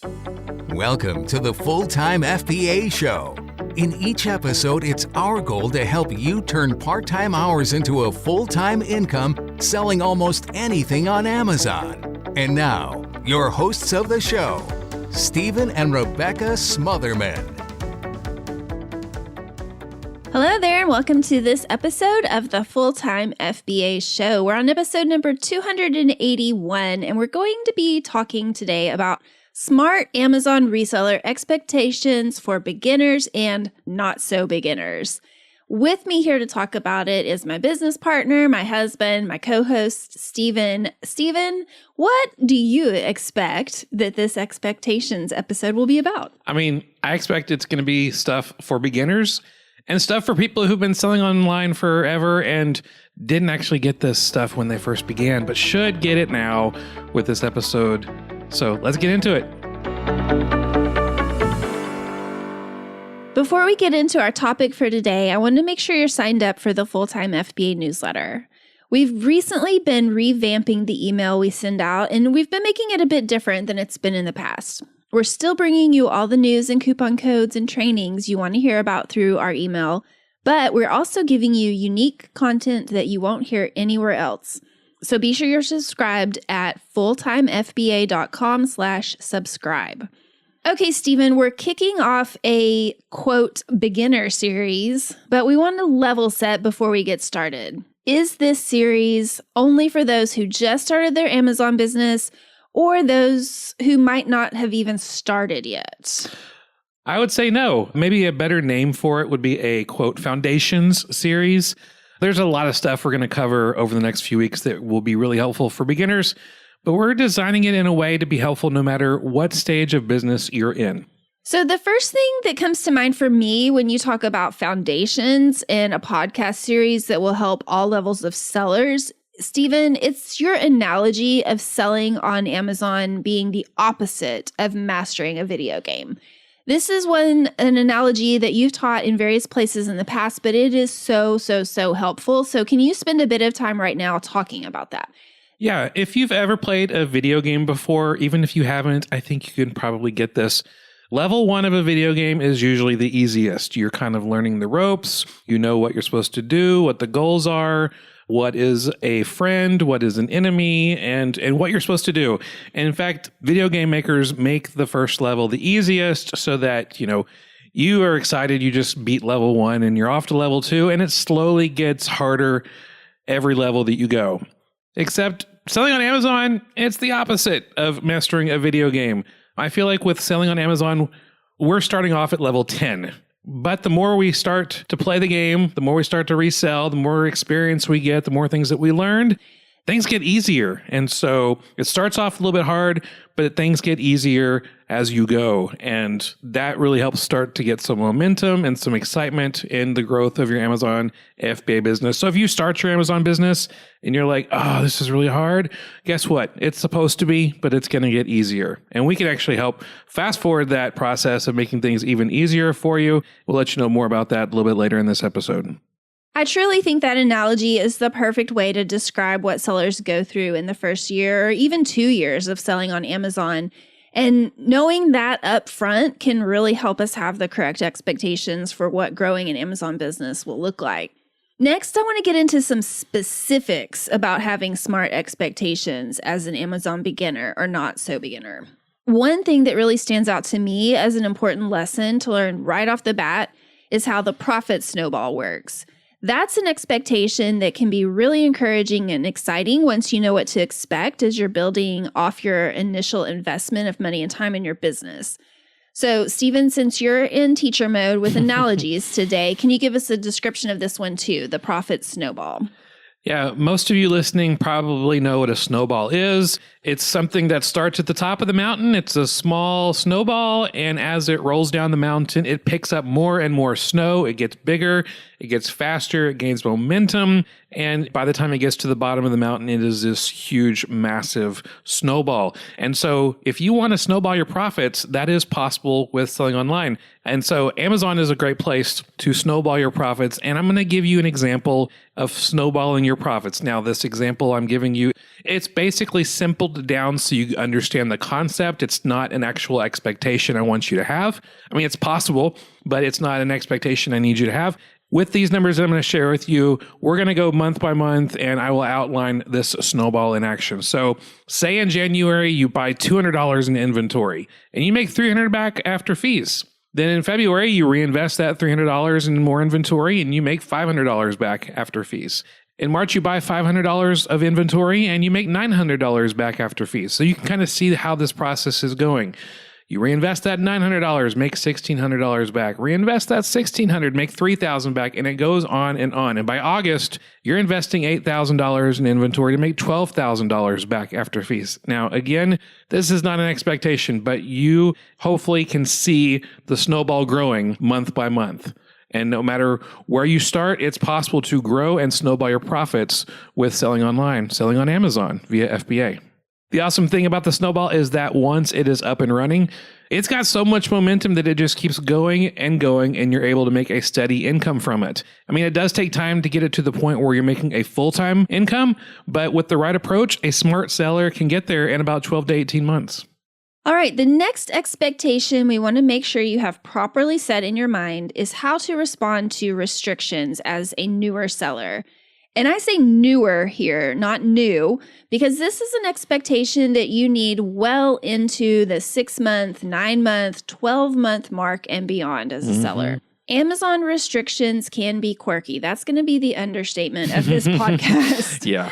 Welcome to the Full-Time FBA Show. In each episode, it's our goal to help you turn part-time hours into a full-time income selling almost anything on Amazon. And now, your hosts of the show, Stephen and Rebecca Smotherman. Hello there, and welcome to this episode of the Full-Time FBA Show. We're on episode number 281, and we're going to be talking today about smart Amazon reseller expectations for beginners and not so beginners. With me here to talk about it is my business partner, my husband, my co-host, Stephen. Stephen, what do you expect that this expectations episode will be about? I expect it's going to be stuff for beginners and stuff for people who've been selling online forever and didn't actually get this stuff when they first began, but should get it now with this episode. So let's get into it. Before we get into our topic for today, I want to make sure you're signed up for the Full-Time FBA newsletter. We've recently been revamping the email we send out, and we've been making it a bit different than it's been in the past. We're still bringing you all the news and coupon codes and trainings you want to hear about through our email, but we're also giving you unique content that you won't hear anywhere else. So be sure you're subscribed at fulltimefba.com/subscribe. Okay, Stephen, we're kicking off a, quote, beginner series, but we want to level set before we get started. Is this series only for those who just started their Amazon business or those who might not have even started yet? I would say no. Maybe a better name for it would be a, quote, foundations series. There's a lot of stuff we're going to cover over the next few weeks that will be really helpful for beginners, but we're designing it in a way to be helpful no matter what stage of business you're in. So the first thing that comes to mind for me when you talk about foundations and a podcast series that will help all levels of sellers, Stephen, it's your analogy of selling on Amazon being the opposite of mastering a video game. This is an analogy that you've taught in various places in the past, but it is so helpful. So can you spend a bit of time right now talking about that? Yeah, if you've ever played a video game before, even if you haven't, I think you can probably get this. Level 1 of a video game is usually the easiest. You're kind of learning the ropes. You know what you're supposed to do, what the goals are, what is a friend, what is an enemy, and what you're supposed to do. And in fact, video game makers make the first level the easiest so that, you are excited, you just beat level 1 and you're off to level 2, and it slowly gets harder every level that you go. Except selling on Amazon, it's the opposite of mastering a video game. I feel like with selling on Amazon, we're starting off at level 10. But the more we start to play the game, the more we start to resell, the more experience we get, the more things that we learned, things get easier. And so it starts off a little bit hard, but things get easier as you go. And that really helps start to get some momentum and some excitement in the growth of your Amazon FBA business. So if you start your Amazon business and you're like, oh, this is really hard, guess what? It's supposed to be, but it's going to get easier. And we can actually help fast forward that process of making things even easier for you. We'll let you know more about that a little bit later in this episode. I truly think that analogy is the perfect way to describe what sellers go through in the first year or even 2 years of selling on Amazon. And knowing that up front can really help us have the correct expectations for what growing an Amazon business will look like. Next, I want to get into some specifics about having smart expectations as an Amazon beginner or not so beginner. One thing that really stands out to me as an important lesson to learn right off the bat is how the profit snowball works. That's an expectation that can be really encouraging and exciting once you know what to expect as you're building off your initial investment of money and time in your business. So, Stephen, since you're in teacher mode with analogies today, can you give us a description of this one too, the profit snowball? Yeah, most of you listening probably know what a snowball is. It's something that starts at the top of the mountain. It's a small snowball, and as it rolls down the mountain, it picks up more and more snow. It gets bigger It gets faster, it gains momentum, and by the time it gets to the bottom of the mountain, it is this huge, massive snowball. And so if you want to snowball your profits, that is possible with selling online. And so Amazon is a great place to snowball your profits. And I'm going to give you an example of snowballing your profits. Now, this example I'm giving you, it's basically simpled down so you understand the concept. It's not an actual expectation I want you to have. I mean, it's possible, but it's not an expectation I need you to have. With these numbers that I'm going to share with you, we're going to go month by month, and I will outline this snowball in action. So say in January, you buy $200 in inventory, and you make $300 back after fees. Then in February, you reinvest that $300 in more inventory, and you make $500 back after fees. In March, you buy $500 of inventory, and you make $900 back after fees. So you can kind of see how this process is going. You reinvest that $900, make $1,600 back. Reinvest that $1,600, make $3,000 back, and it goes on. And by August, you're investing $8,000 in inventory to make $12,000 back after fees. Now, again, this is not an expectation, but you hopefully can see the snowball growing month by month. And no matter where you start, it's possible to grow and snowball your profits with selling online, selling on Amazon via FBA. The awesome thing about the snowball is that once it is up and running, it's got so much momentum that it just keeps going, and you're able to make a steady income from it. I mean, it does take time to get it to the point where you're making a full-time income, but with the right approach, a smart seller can get there in about 12 to 18 months. All right, the next expectation we want to make sure you have properly set in your mind is how to respond to restrictions as a newer seller. And I say newer here, not new, because this is an expectation that you need well into the 6-month, 9-month, 12-month mark and beyond as a seller. Amazon restrictions can be quirky. That's going to be the understatement of this podcast. Yeah.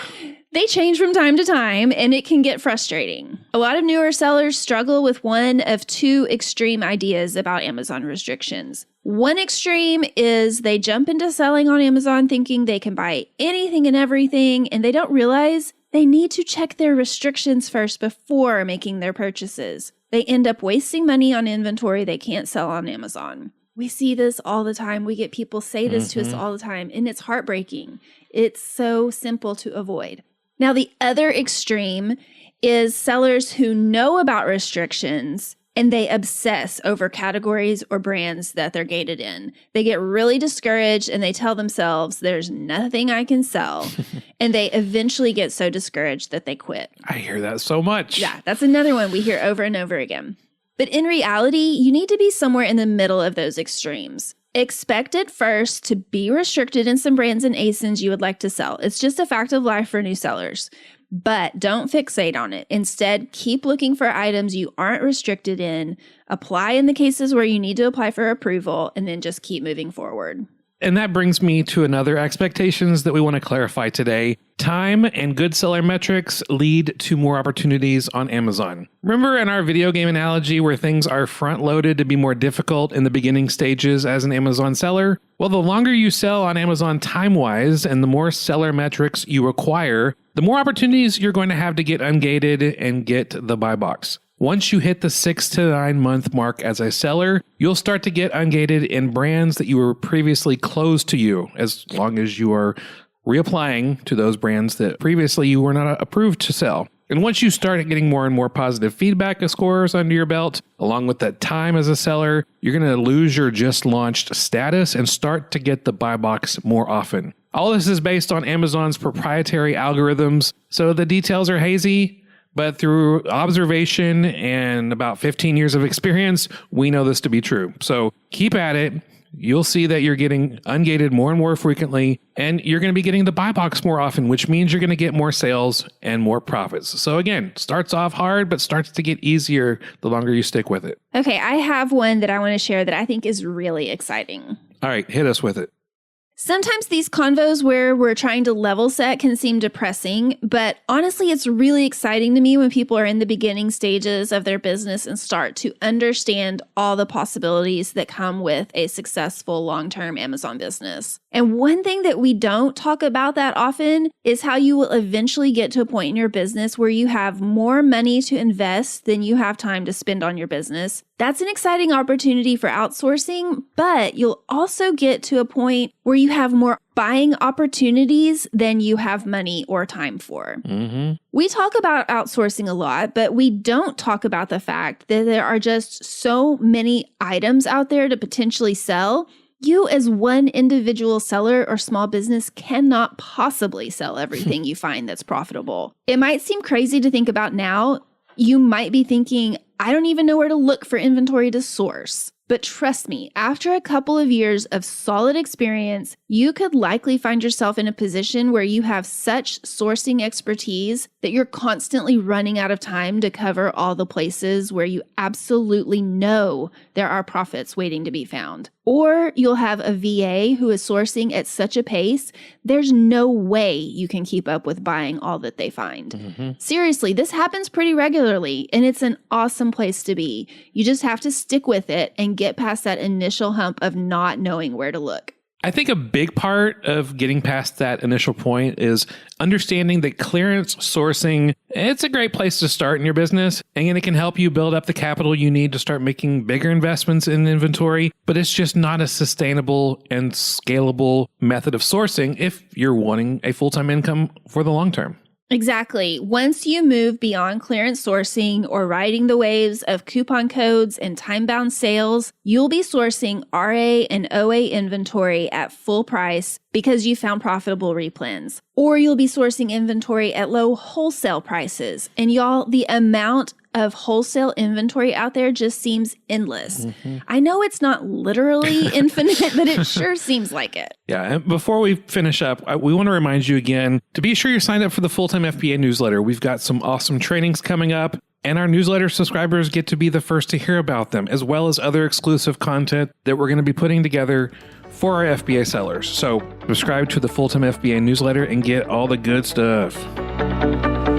They change from time to time, and it can get frustrating. A lot of newer sellers struggle with one of two extreme ideas about Amazon restrictions. One extreme is they jump into selling on Amazon thinking they can buy anything and everything, and they don't realize they need to check their restrictions first before making their purchases. They end up wasting money on inventory they can't sell on Amazon. We see this all the time. We get people say this to us all the time, and it's heartbreaking. It's so simple to avoid. Now, the other extreme is sellers who know about restrictions and they obsess over categories or brands that they're gated in. They get really discouraged and they tell themselves, there's nothing I can sell. And they eventually get so discouraged that they quit. I hear that so much. Yeah, that's another one we hear over and over again. But in reality, you need to be somewhere in the middle of those extremes. Expect at first to be restricted in some brands and ASINs you would like to sell. It's just a fact of life for new sellers. But don't fixate on it. Instead, keep looking for items you aren't restricted in, apply in the cases where you need to apply for approval, and then just keep moving forward. And that brings me to another expectations that we want to clarify today. Time and good seller metrics lead to more opportunities on Amazon. Remember in our video game analogy where things are front-loaded to be more difficult in the beginning stages as an Amazon seller? Well, the longer you sell on Amazon time-wise and the more seller metrics you acquire, the more opportunities you're going to have to get ungated and get the buy box. Once you hit the 6 to 9 month mark as a seller, you'll start to get ungated in brands that you were previously closed to you, as long as you are reapplying to those brands that previously you were not approved to sell. And once you start getting more and more positive feedback scores under your belt, along with that time as a seller, you're going to lose your just launched status and start to get the buy box more often. All this is based on Amazon's proprietary algorithms, so the details are hazy. But through observation and about 15 years of experience, we know this to be true. So keep at it. You'll see that you're getting ungated more and more frequently, and you're going to be getting the buy box more often, which means you're going to get more sales and more profits. So again, starts off hard, but starts to get easier the longer you stick with it. Okay, I have one that I want to share that I think is really exciting. All right, hit us with it. Sometimes these convos where we're trying to level set can seem depressing, but honestly, it's really exciting to me when people are in the beginning stages of their business and start to understand all the possibilities that come with a successful long-term Amazon business. And one thing that we don't talk about that often is how you will eventually get to a point in your business where you have more money to invest than you have time to spend on your business. That's an exciting opportunity for outsourcing, but you'll also get to a point where you you have more buying opportunities than you have money or time for. We talk about outsourcing a lot, but we don't talk about the fact that there are just so many items out there to potentially sell. You as one individual seller or small business cannot possibly sell everything you find that's profitable. It might seem crazy to think about now. You might be thinking, I don't even know where to look for inventory to source. But trust me, after a couple of years of solid experience, you could likely find yourself in a position where you have such sourcing expertise that you're constantly running out of time to cover all the places where you absolutely know there are profits waiting to be found. Or you'll have a VA who is sourcing at such a pace, there's no way you can keep up with buying all that they find. Seriously, this happens pretty regularly, and it's an awesome place to be. You just have to stick with it and get past that initial hump of not knowing where to look. I think a big part of getting past that initial point is understanding that clearance sourcing, it's a great place to start in your business, and it can help you build up the capital you need to start making bigger investments in inventory, but it's just not a sustainable and scalable method of sourcing if you're wanting a full-time income for the long term. Exactly. Once you move beyond clearance sourcing or riding the waves of coupon codes and time-bound sales, you'll be sourcing RA and OA inventory at full price because you found profitable replens. Or you'll be sourcing inventory at low wholesale prices. And y'all, the amount of wholesale inventory out there just seems endless. I know it's not literally infinite, but it sure seems like it. Yeah, and before we finish up, we want to remind you again to be sure you're signed up for the Full-Time FBA newsletter. We've got some awesome trainings coming up, and our newsletter subscribers get to be the first to hear about them, as well as other exclusive content that we're going to be putting together for our FBA sellers. So subscribe to the Full-Time FBA newsletter and get all the good stuff.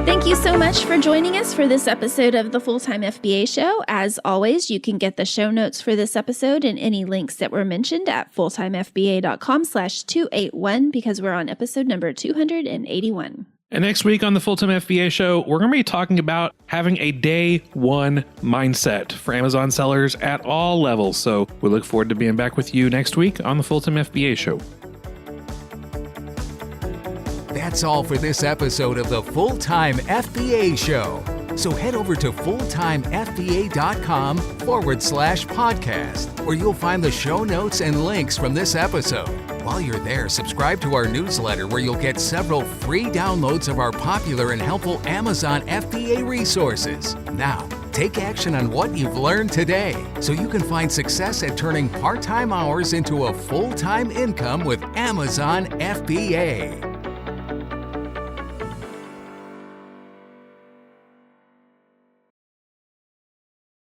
Thank you so much for joining us for this episode of the Full-Time FBA Show. As always, you can get the show notes for this episode and any links that were mentioned at fulltimefba.com/281 because we're on episode number 281. And next week on the Full-Time FBA Show, we're going to be talking about having a day one mindset for Amazon sellers at all levels. So we look forward to being back with you next week on the Full-Time FBA Show. That's all for this episode of the Full-Time FBA Show. So head over to fulltimefba.com/podcast, where you'll find the show notes and links from this episode. While you're there, subscribe to our newsletter where you'll get several free downloads of our popular and helpful Amazon FBA resources. Now, take action on what you've learned today so you can find success at turning part-time hours into a full-time income with Amazon FBA.